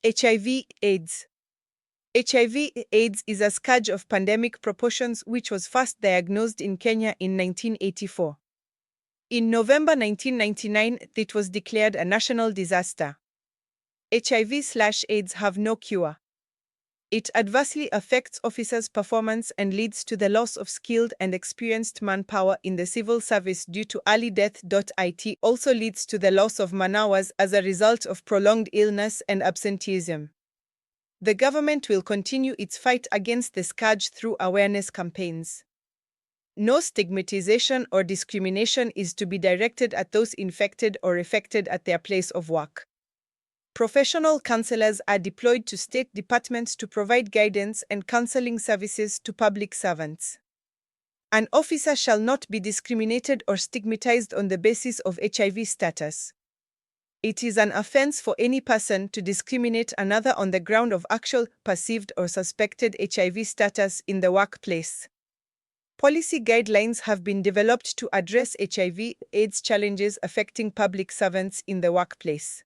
HIV/AIDS. HIV/AIDS is a scourge of pandemic proportions which was first diagnosed in Kenya in 1984. In November 1999, it was declared a national disaster. HIV/AIDS have no cure. It adversely affects officers' performance and leads to the loss of skilled and experienced manpower in the civil service due to early death. It also leads to the loss of man-hours as a result of prolonged illness and absenteeism. The government will continue its fight against the scourge through awareness campaigns. No stigmatization or discrimination is to be directed at those infected or affected at their place of work. Professional counselors are deployed to state departments to provide guidance and counseling services to public servants. An officer shall not be discriminated or stigmatized on the basis of HIV status. It is an offense for any person to discriminate another on the ground of actual, perceived, or suspected HIV status in the workplace. Policy guidelines have been developed to address HIV/AIDS challenges affecting public servants in the workplace.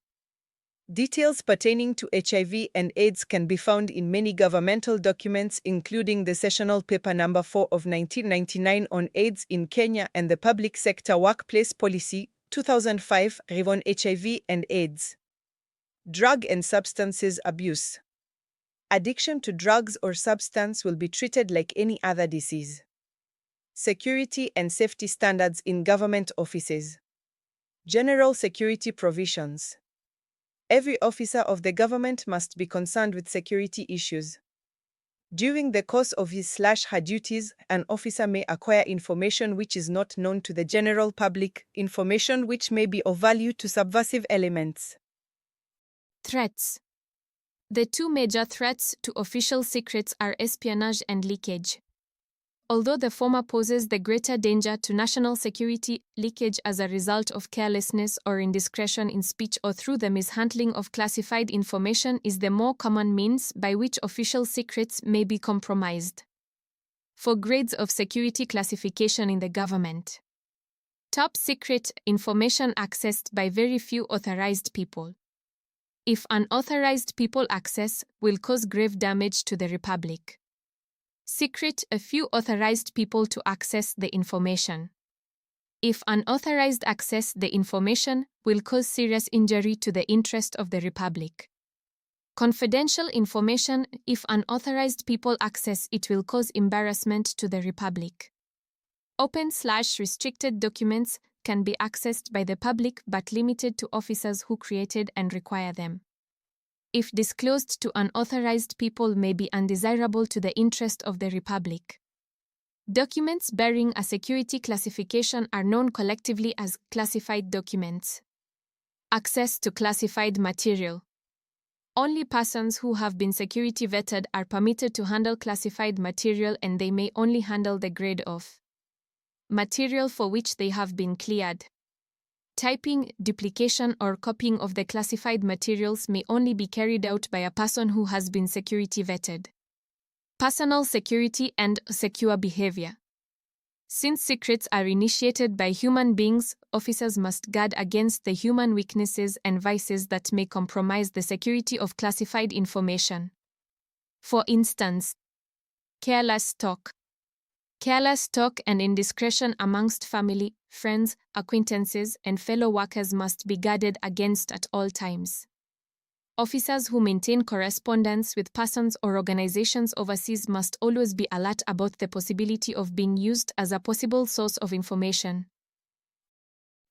Details pertaining to HIV and AIDS can be found in many governmental documents, including the Sessional Paper No. 4 of 1999 on AIDS in Kenya and the Public Sector Workplace Policy, 2005, on HIV and AIDS. Drug and substances abuse. Addiction to drugs or substance will be treated like any other disease. Security and safety standards in government offices. General security provisions. Every officer of the government must be concerned with security issues. During the course of his/her duties, an officer may acquire information which is not known to the general public, information which may be of value to subversive elements. Threats. The two major threats to official secrets are espionage and leakage. Although the former poses the greater danger to national security, leakage as a result of carelessness or indiscretion in speech or through the mishandling of classified information is the more common means by which official secrets may be compromised. 4 grades of security classification in the government. Top secret information accessed by very few authorized people. If unauthorized people access, will cause grave damage to the Republic. Secret, a few authorized people to access the information. If unauthorized access the information, will cause serious injury to the interest of the Republic. Confidential information, if unauthorized people access it, will cause embarrassment to the Republic. Open/restricted documents can be accessed by the public but limited to officers who created and require them. If disclosed to unauthorized people, may be undesirable to the interest of the Republic. Documents bearing a security classification are known collectively as classified documents. Access to classified material. Only persons who have been security vetted are permitted to handle classified material, and they may only handle the grade of material for which they have been cleared. Typing, duplication, or copying of the classified materials may only be carried out by a person who has been security vetted. Personal security and secure behavior. Since secrets are initiated by human beings, officers must guard against the human weaknesses and vices that may compromise the security of classified information. For instance, careless talk. Careless talk and indiscretion amongst family, friends, acquaintances, and fellow workers must be guarded against at all times. Officers who maintain correspondence with persons or organizations overseas must always be alert about the possibility of being used as a possible source of information.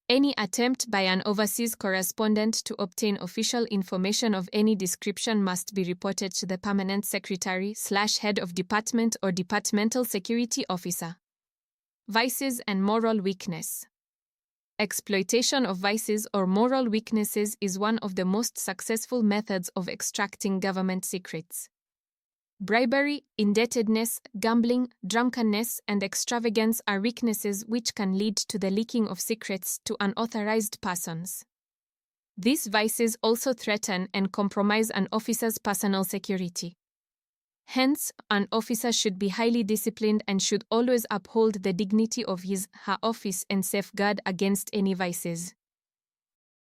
Any attempt by an overseas correspondent to obtain official information of any description must be reported to the Permanent Secretary/Head of Department or Departmental Security Officer. Vices and moral weakness. Exploitation of vices or moral weaknesses is one of the most successful methods of extracting government secrets. Bribery, indebtedness, gambling, drunkenness, and extravagance are weaknesses which can lead to the leaking of secrets to unauthorized persons. These vices also threaten and compromise an officer's personal security. Hence, an officer should be highly disciplined and should always uphold the dignity of his/her office and safeguard against any vices.